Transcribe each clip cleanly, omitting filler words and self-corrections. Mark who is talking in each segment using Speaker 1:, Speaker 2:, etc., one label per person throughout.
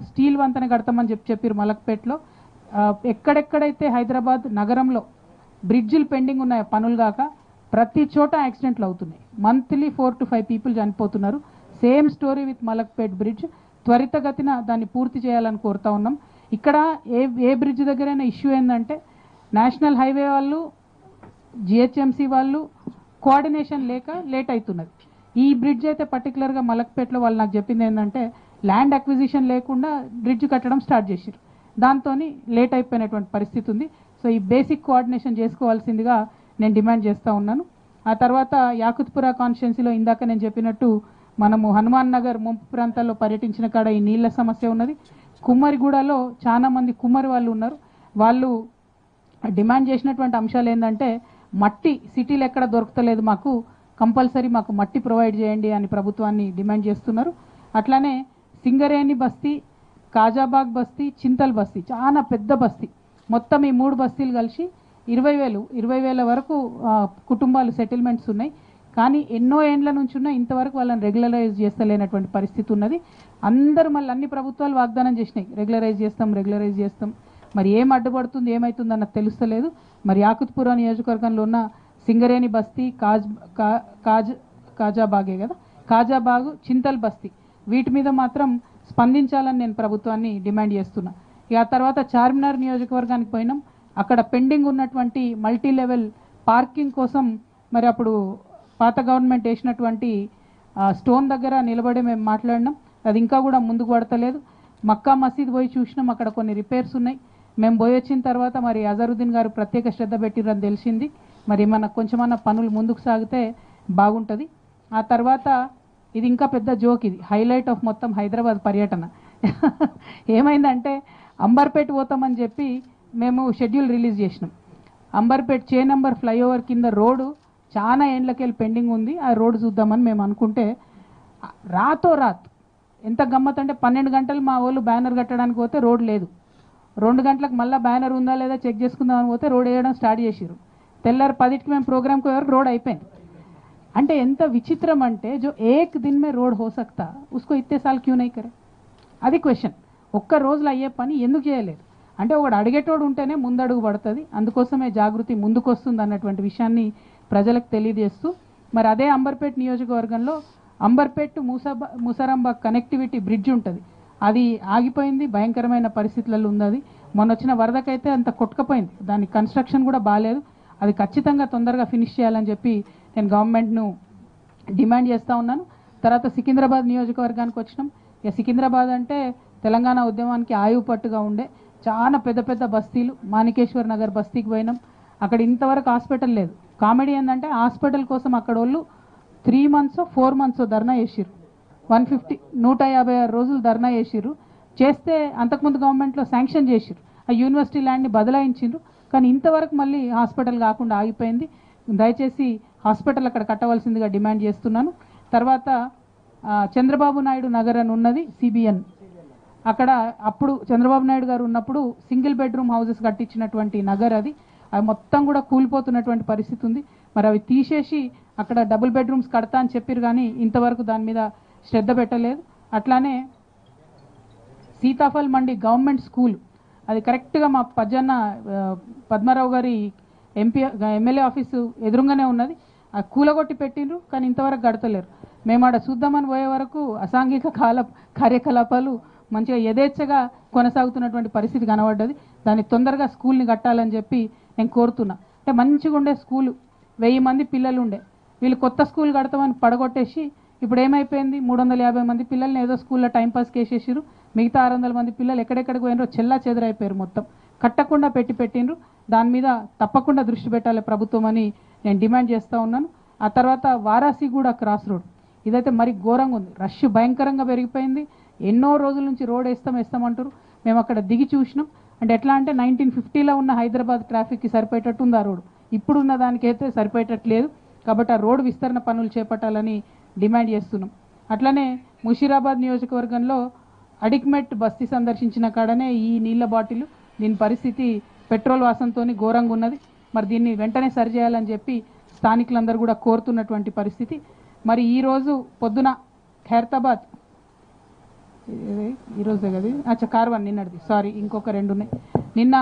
Speaker 1: Steel వంతెన కడతామని చెప్పారు మలక్పేటలో. ఎక్కడెక్కడైతే హైదరాబాద్ నగరంలో బ్రిడ్జిలు పెండింగ్ ఉన్నాయో పనులు కాక ప్రతి చోట యాక్సిడెంట్లు అవుతున్నాయి. మంత్లీ 4 to 5 పీపుల్ చనిపోతున్నారు. Same story with Malakpet bridge. త్వరితగతిన దాన్ని పూర్తి చేయాలని కోరుతా ఉన్నాం. ఇక్కడ ఏ బ్రిడ్జ్ దగ్గరైనా ఇష్యూ ఏంటంటే నేషనల్ హైవే వాళ్ళు, జిహెచ్ఎంసీ వాళ్ళు కోఆర్డినేషన్ లేక లేట్ అవుతున్నది. ఈ బ్రిడ్జ్ అయితే పర్టికులర్గా మలక్పేటలో వాళ్ళు నాకు చెప్పింది ఏంటంటే ల్యాండ్ అక్విజిషన్ లేకుండా బ్రిడ్జ్ కట్టడం స్టార్ట్ చేశారు. దాంతో లేట్ అయిపోయినటువంటి పరిస్థితి ఉంది. సో ఈ బేసిక్ కోఆర్డినేషన్ చేసుకోవాల్సిందిగా నేను డిమాండ్ చేస్తూ ఉన్నాను. ఆ తర్వాత యాకుత్పురా కాన్స్టిట్యున్సీలో ఇందాక నేను చెప్పినట్టు మనము హనుమాన్ నగర్ ముంపు ప్రాంతాల్లో పర్యటించిన కాడ ఈ నీళ్ల సమస్య ఉన్నది. కుమ్మరిగూడలో చాలా మంది కుమ్మరి వాళ్ళు ఉన్నారు. వాళ్ళు డిమాండ్ చేసినటువంటి అంశాలు ఏంటంటే మట్టి సిటీలో ఎక్కడ దొరకలేదు, మాకు కంపల్సరీ మాకు మట్టి ప్రొవైడ్ చేయండి అని ప్రభుత్వాన్ని డిమాండ్ చేస్తున్నారు. అట్లానే సింగరేణి బస్తీ, కాజాబాగ్ బస్తీ, చింతల్ బస్తీ చాలా పెద్ద బస్తీ. మొత్తం ఈ 3 బస్తీలు కలిసి 20,000 వరకు కుటుంబాలు సెటిల్మెంట్స్ ఉన్నాయి. కానీ ఎన్నో ఏండ్ల నుంచి ఉన్న ఇంతవరకు వాళ్ళని రెగ్యులరైజ్ చేస్తలేనటువంటి పరిస్థితి ఉన్నది. అందరూ మళ్ళీ అన్ని ప్రభుత్వాలు వాగ్దానం చేసినాయి, రెగ్యులరైజ్ చేస్తాం. మరి ఏం అడ్డుపడుతుంది, ఏమవుతుంది అన్నది తెలుస్తలేదు. మరి యాకుత్పురా నియోజకవర్గంలో ఉన్న సింగరేణి బస్తీ, కాజాబాగే కదా, కాజాబాగు, చింతల్ బస్తీ వీటి మీద మాత్రం స్పందించాలని నేను ప్రభుత్వాన్ని డిమాండ్ చేస్తున్నా. ఇక ఆ తర్వాత చార్మినార్ నియోజకవర్గానికి పోయినాం. అక్కడ పెండింగ్ ఉన్నటువంటి మల్టీ లెవెల్ పార్కింగ్ కోసం మరి అప్పుడు పాత గవర్నమెంట్ వేసినటువంటి స్టోన్ దగ్గర నిలబడి మేము మాట్లాడినాం. అది ఇంకా కూడా ముందుకు పడతలేదు. మక్కా మసీద్ పోయి చూసినాం, అక్కడ కొన్ని రిపేర్స్ ఉన్నాయి. మేము పోయి వచ్చిన తర్వాత మరి అజరుద్దీన్ గారు ప్రత్యేక శ్రద్ధ పెట్టిరని తెలిసింది. మరి మనకు కొంచెమన్నా పనులు ముందుకు సాగితే బాగుంటుంది. ఆ తర్వాత ఇది ఇంకా పెద్ద జోక్, ఇది హైలైట్ ఆఫ్ మొత్తం హైదరాబాద్ పర్యటన. ఏమైందంటే అంబర్పేట పోతామని చెప్పి మేము షెడ్యూల్ రిలీజ్ చేసినాం. అంబర్పేట్ చే నంబర్ ఫ్లైఓవర్ కింద రోడ్డు చాలా ఏండ్లకెళ్ళి పెండింగ్ ఉంది. ఆ రోడ్డు చూద్దామని మేము అనుకుంటే రాత్ ఎంత గమ్మత్ అంటే 12 గంటలు మా వాళ్ళు బ్యానర్ కట్టడానికి పోతే రోడ్ లేదు. 2 గంటలకు మళ్ళీ బ్యానర్ ఉందా లేదా చెక్ చేసుకుందామని పోతే రోడ్ వేయడం స్టార్ట్ చేసిరు. తెల్లారు 10కి మేము ప్రోగ్రామ్కి వరకు రోడ్ అయిపోయింది. అంటే ఎంత విచిత్రం అంటే జో ఏక్ దిన్ మే రోడ్ హో సక్తా ఉస్కో ఇత్తే సాల్ క్యూ నహీ కరే, అది క్వశ్చన్. ఒక్క రోజులో అయ్యే పని ఎందుకు చేయలేదు అంటే ఒకడు అడిగేటోడు ఉంటేనే ముందడుగు పడుతుంది. అందుకోసమే జాగృతి ముందుకు వస్తుంది అన్నటువంటి విషయాన్ని ప్రజలకు తెలియజేస్తూ మరి అదే అంబర్పేట్ నియోజకవర్గంలో అంబర్పేట్ ముసారాంబాగ్ కనెక్టివిటీ బ్రిడ్జ్ ఉంటుంది, అది ఆగిపోయింది. భయంకరమైన పరిస్థితులలో ఉంది. అది మొన్న వచ్చిన వరదకైతే అంత కొట్టుకపోయింది. దాని కన్స్ట్రక్షన్ కూడా బాగాలేదు. అది ఖచ్చితంగా తొందరగా ఫినిష్ చేయాలని చెప్పి నేను గవర్నమెంట్ను డిమాండ్ చేస్తూ ఉన్నాను. తర్వాత సికింద్రాబాద్ నియోజకవర్గానికి వచ్చినాం. ఇక సికింద్రాబాద్ అంటే తెలంగాణ ఉద్యమానికి ఆయువు పట్టుగా ఉండే చాలా పెద్ద బస్తీలు. మాణికేశ్వర్ నగర్ బస్తీకి పోయినాం. అక్కడ ఇంతవరకు హాస్పిటల్ లేదు. కామెడీ ఏంటంటే హాస్పిటల్ కోసం అక్కడ వాళ్ళు 3 months 4 months ధర్నా చేసిర్రు. 156 రోజులు ధర్నా చేస్తే అంతకుముందు గవర్నమెంట్లో శాంక్షన్ చేసిర్రు. ఆ యూనివర్సిటీ ల్యాండ్ని బదలాయించిండ్రు. కానీ ఇంతవరకు మళ్ళీ హాస్పిటల్ కాకుండా ఆగిపోయింది. దయచేసి హాస్పిటల్ అక్కడ కట్టవలసిందిగా డిమాండ్ చేస్తున్నాను. తర్వాత చంద్రబాబు నాయుడు నగర్ అని ఉన్నది, CBN. అక్కడ అప్పుడు చంద్రబాబు నాయుడు గారు ఉన్నప్పుడు సింగిల్ బెడ్రూమ్ హౌసెస్ కట్టించినటువంటి నగర్ అది. అవి మొత్తం కూడా కూలిపోతున్నటువంటి పరిస్థితి ఉంది. మరి అవి తీసేసి అక్కడ డబుల్ బెడ్రూమ్స్ కడతా అని చెప్పారు, కానీ ఇంతవరకు దాని మీద శ్రద్ధ పెట్టలేదు. అట్లానే సీతాఫల్ మండి గవర్నమెంట్ స్కూల్, అది కరెక్ట్గా మా పద్మారావు గారి ఎమ్మెల్యే ఆఫీసు ఎదురుగానే ఉన్నది. అది కూలగొట్టి పెట్టిండ్రు, కానీ ఇంతవరకు కడతలేరు. మేము ఆడ చూద్దామని పోయే వరకు అసాంఘిక కార్యకలాపాలు మంచిగా యథేచ్ఛగా కొనసాగుతున్నటువంటి పరిస్థితి కనబడ్డది. దాన్ని తొందరగా స్కూల్ని కట్టాలని చెప్పి నేను కోరుతున్నా. అంటే మంచిగా ఉండే స్కూలు, 1000 మంది పిల్లలు ఉండే, వీళ్ళు కొత్త స్కూల్ కడతామని పడగొట్టేసి ఇప్పుడు ఏమైపోయింది, 350 మంది పిల్లల్ని ఏదో స్కూల్లో టైంపాస్కి వేసేసారు. మిగతా 600 మంది పిల్లలు ఎక్కడెక్కడికి పోయినారో చెల్లా చెదరైపోయారు. మొత్తం కట్టకుండా పెట్టిండ్రు. దాని మీద తప్పకుండా దృష్టి పెట్టాలి ప్రభుత్వం అని నేను డిమాండ్ చేస్తూ ఉన్నాను. ఆ తర్వాత వారాసిగూడ క్రాస్ రోడ్, ఇదైతే మరి ఘోరంగా ఉంది. రష్ భయంకరంగా పెరిగిపోయింది. ఎన్నో రోజుల నుంచి రోడ్ వేస్తామంటారు. మేము అక్కడ దిగి చూసినాం. అంటే ఎట్లా అంటే 1950లో ఉన్న హైదరాబాద్ ట్రాఫిక్కి సరిపోయేటట్టు ఉంది ఆ రోడ్. ఇప్పుడున్న దానికైతే సరిపోయేటట్లేదు. కాబట్టి ఆ రోడ్డు విస్తరణ పనులు చేపట్టాలని డిమాండ్ చేస్తున్నాం. అట్లనే ముషీరాబాద్ నియోజకవర్గంలో అడిక్మెట్ బస్తీ సందర్శించిన కాడనే ఈ నీళ్ళ బాటిల్, దీని పరిస్థితి పెట్రోల్ వాసనతో ఘోరంగా ఉన్నది. మరి దీన్ని వెంటనే సరిచేయాలని చెప్పి స్థానికులందరూ కూడా కోరుతున్నటువంటి పరిస్థితి. మరి ఈరోజు పొద్దున ఖైరతాబాద్ ఈరోజే కదా అచ్చా కార్వాన్ నిన్నటిది, సారీ ఇంకొక 2 ఉన్నాయి. నిన్న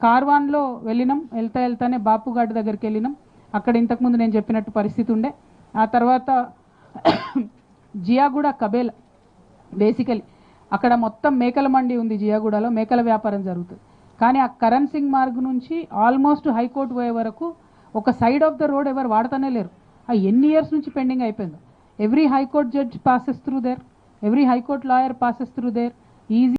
Speaker 1: కార్వాన్లో వెళ్ళినాం, వెళ్తానే బాపుఘాట్ దగ్గరికి వెళ్ళినాం. అక్కడ ఇంతకుముందు నేను చెప్పినట్టు పరిస్థితి ఉండే. ఆ తర్వాత జియాగూడ కబేల, బేసికలీ అక్కడ మొత్తం మేకల మండి ఉంది, జియాగూడలో మేకల వ్యాపారం జరుగుతుంది. కానీ ఆ కరణ్ సింగ్ మార్గ్ నుంచి ఆల్మోస్ట్ హైకోర్టు పోయే వరకు ఒక సైడ్ ఆఫ్ ద రోడ్ ఎవరు వాడుతూనే లేరు. ఆ ఎన్ని ఇయర్స్ నుంచి పెండింగ్ అయిపోయిందో. Every high court judge passes through there, every high court lawyer passes through there. Easy